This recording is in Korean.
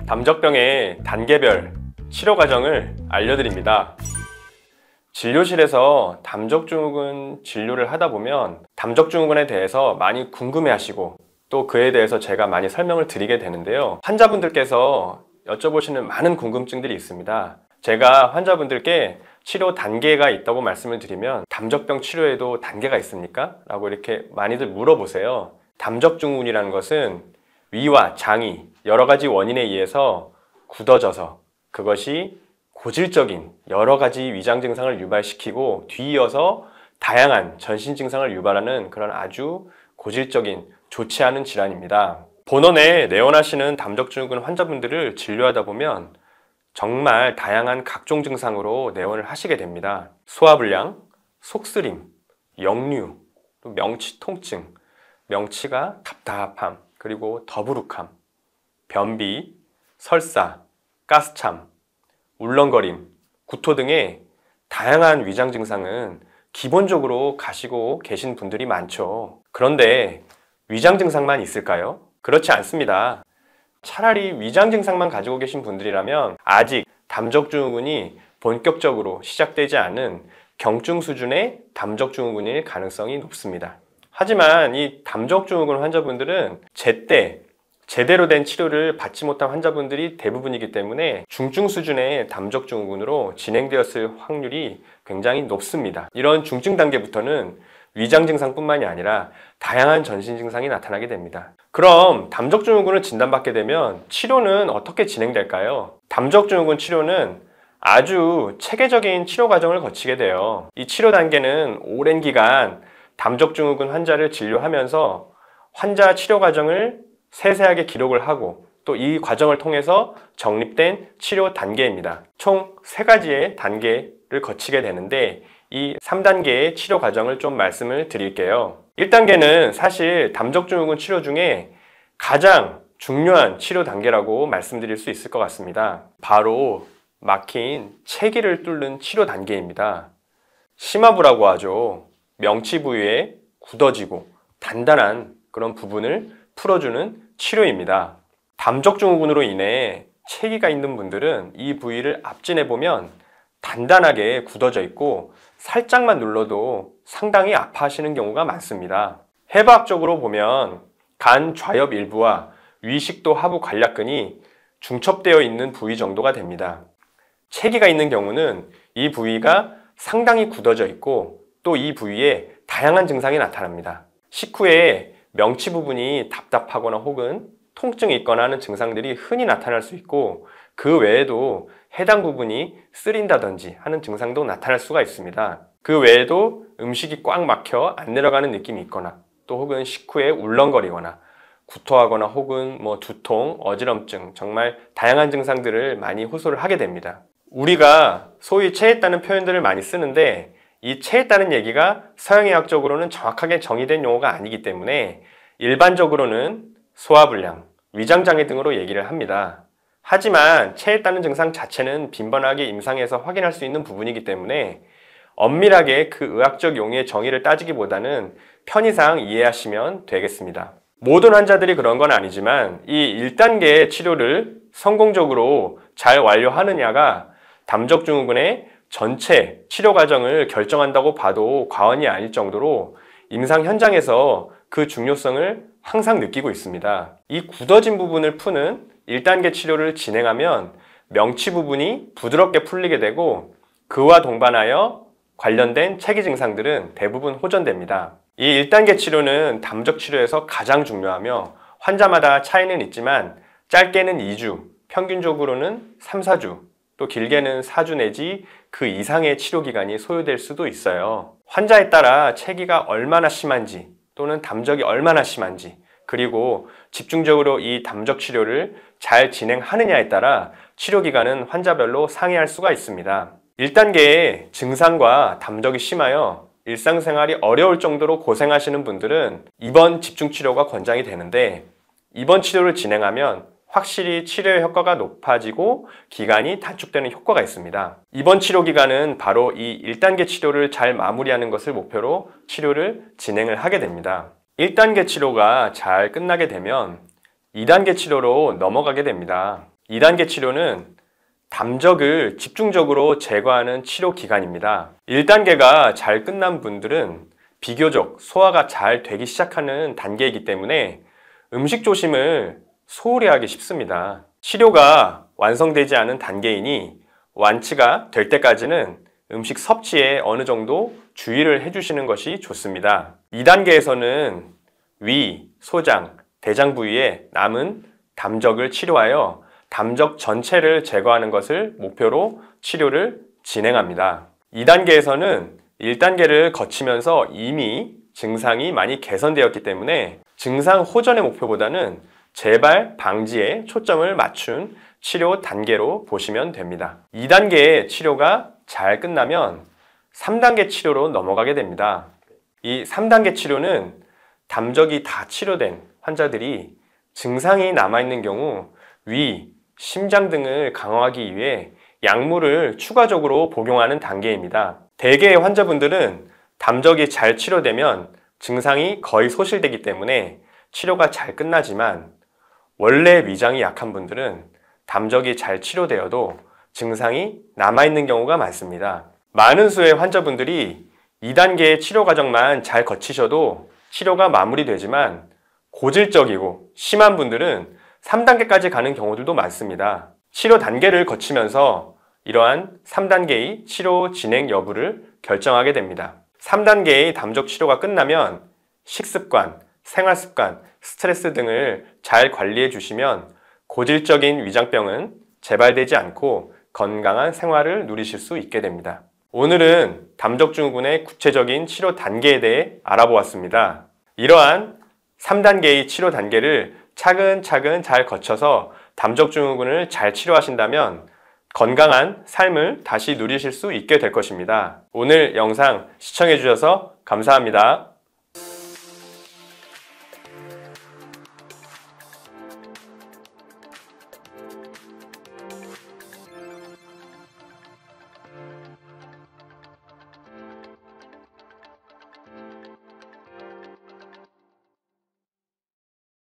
담적병의 단계별 치료 과정을 알려드립니다. 진료실에서 담적증후군 진료를 하다 보면 담적증후군에 대해서 많이 궁금해하시고 또 그에 대해서 제가 많이 설명을 드리게 되는데요. 환자분들께서 여쭤보시는 많은 궁금증들이 있습니다. 제가 환자분들께 치료 단계가 있다고 말씀을 드리면 담적병 치료에도 단계가 있습니까? 라고 이렇게 많이들 물어보세요. 담적증후군이라는 것은 위와 장이 여러 가지 원인에 의해서 굳어져서 그것이 고질적인 여러 가지 위장 증상을 유발시키고 뒤이어서 다양한 전신 증상을 유발하는 그런 아주 고질적인 좋지 않은 질환입니다. 본원에 내원하시는 담적증후군 환자분들을 진료하다 보면 정말 다양한 각종 증상으로 내원을 하시게 됩니다. 소화불량, 속쓰림, 역류, 또 명치 통증, 명치가 답답함, 그리고 더부룩함, 변비, 설사, 가스참, 울렁거림, 구토 등의 다양한 위장 증상은 기본적으로 가시고 계신 분들이 많죠. 그런데 위장 증상만 있을까요? 그렇지 않습니다. 차라리 위장 증상만 가지고 계신 분들이라면 아직 담적증후군이 본격적으로 시작되지 않은 경증 수준의 담적증후군일 가능성이 높습니다. 하지만 이 담적증후군 환자분들은 제대로 된 치료를 받지 못한 환자분들이 대부분이기 때문에 중증 수준의 담적증후군으로 진행되었을 확률이 굉장히 높습니다. 이런 중증 단계부터는 위장 증상뿐만이 아니라 다양한 전신 증상이 나타나게 됩니다. 그럼 담적증후군을 진단받게 되면 치료는 어떻게 진행될까요? 담적증후군 치료는 아주 체계적인 치료 과정을 거치게 돼요. 이 치료 단계는 오랜 기간 담적증후군 환자를 진료하면서 환자 치료 과정을 세세하게 기록을 하고 또 이 과정을 통해서 정립된 치료 단계입니다. 총 3가지의 단계를 거치게 되는데 이 3단계의 치료 과정을 좀 말씀을 드릴게요. 1단계는 사실 담적증후군 치료 중에 가장 중요한 치료 단계라고 말씀드릴 수 있을 것 같습니다. 바로 막힌 체기를 뚫는 치료 단계입니다. 심화부라고 하죠. 명치 부위에 굳어지고 단단한 그런 부분을 풀어주는 치료입니다. 담적증후군으로 인해 체기가 있는 분들은 이 부위를 압진해 보면 단단하게 굳어져 있고 살짝만 눌러도 상당히 아파하시는 경우가 많습니다. 해부학적으로 보면 간 좌엽 일부와 위식도 하부 관략근이 중첩되어 있는 부위 정도가 됩니다. 체기가 있는 경우는 이 부위가 상당히 굳어져 있고 또 이 부위에 다양한 증상이 나타납니다. 식후에 명치 부분이 답답하거나 혹은 통증이 있거나 하는 증상들이 흔히 나타날 수 있고 그 외에도 해당 부분이 쓰린다든지 하는 증상도 나타날 수가 있습니다. 그 외에도 음식이 꽉 막혀 안 내려가는 느낌이 있거나 또 혹은 식후에 울렁거리거나 구토하거나 혹은 두통, 어지럼증 정말 다양한 증상들을 많이 호소를 하게 됩니다. 우리가 소위 체했다는 표현들을 많이 쓰는데 이 체했다는 얘기가 서양의학적으로는 정확하게 정의된 용어가 아니기 때문에 일반적으로는 소화불량, 위장장애 등으로 얘기를 합니다. 하지만 체했다는 증상 자체는 빈번하게 임상에서 확인할 수 있는 부분이기 때문에 엄밀하게 그 의학적 용어의 정의를 따지기보다는 편의상 이해하시면 되겠습니다. 모든 환자들이 그런 건 아니지만 이 1단계 치료를 성공적으로 잘 완료하느냐가 담적증후군의 전체 치료 과정을 결정한다고 봐도 과언이 아닐 정도로 임상 현장에서 그 중요성을 항상 느끼고 있습니다. 이 굳어진 부분을 푸는 1단계 치료를 진행하면 명치 부분이 부드럽게 풀리게 되고 그와 동반하여 관련된 체기 증상들은 대부분 호전됩니다. 이 1단계 치료는 담적 치료에서 가장 중요하며 환자마다 차이는 있지만 짧게는 2주, 평균적으로는 3, 4주, 또 길게는 4주 내지 그 이상의 치료 기간이 소요될 수도 있어요. 환자에 따라 체기가 얼마나 심한지 또는 담적이 얼마나 심한지 그리고 집중적으로 이 담적 치료를 잘 진행하느냐에 따라 치료 기간은 환자별로 상이할 수가 있습니다. 1단계의 증상과 담적이 심하여 일상생활이 어려울 정도로 고생하시는 분들은 입원 집중치료가 권장이 되는데 입원 치료를 진행하면 확실히 치료의 효과가 높아지고 기간이 단축되는 효과가 있습니다. 입원 치료 기간은 바로 이 1단계 치료를 잘 마무리하는 것을 목표로 치료를 진행을 하게 됩니다. 1단계 치료가 잘 끝나게 되면 2단계 치료로 넘어가게 됩니다. 2단계 치료는 담적을 집중적으로 제거하는 치료 기간입니다. 1단계가 잘 끝난 분들은 비교적 소화가 잘 되기 시작하는 단계이기 때문에 음식 조심을 소홀히 하기 쉽습니다. 치료가 완성되지 않은 단계이니 완치가 될 때까지는 음식 섭취에 어느 정도 주의를 해주시는 것이 좋습니다. 2단계에서는 위, 소장, 대장 부위에 남은 담적을 치료하여 담적 전체를 제거하는 것을 목표로 치료를 진행합니다. 2단계에서는 1단계를 거치면서 이미 증상이 많이 개선되었기 때문에 증상 호전의 목표보다는 재발 방지에 초점을 맞춘 치료 단계로 보시면 됩니다. 2단계의 치료가 잘 끝나면 3단계 치료로 넘어가게 됩니다. 이 3단계 치료는 담적이 다 치료된 환자들이 증상이 남아있는 경우 위, 심장 등을 강화하기 위해 약물을 추가적으로 복용하는 단계입니다. 대개의 환자분들은 담적이 잘 치료되면 증상이 거의 소실되기 때문에 치료가 잘 끝나지만 원래 위장이 약한 분들은 담적이 잘 치료되어도 증상이 남아있는 경우가 많습니다. 많은 수의 환자분들이 2단계의 치료 과정만 잘 거치셔도 치료가 마무리되지만 고질적이고 심한 분들은 3단계까지 가는 경우들도 많습니다. 치료 단계를 거치면서 이러한 3단계의 치료 진행 여부를 결정하게 됩니다. 3단계의 담적 치료가 끝나면 식습관, 생활습관, 스트레스 등을 잘 관리해 주시면 고질적인 위장병은 재발되지 않고 건강한 생활을 누리실 수 있게 됩니다. 오늘은 담적증후군의 구체적인 치료 단계에 대해 알아보았습니다. 이러한 3단계의 치료 단계를 차근차근 잘 거쳐서 담적증후군을 잘 치료하신다면 건강한 삶을 다시 누리실 수 있게 될 것입니다. 오늘 영상 시청해 주셔서 감사합니다.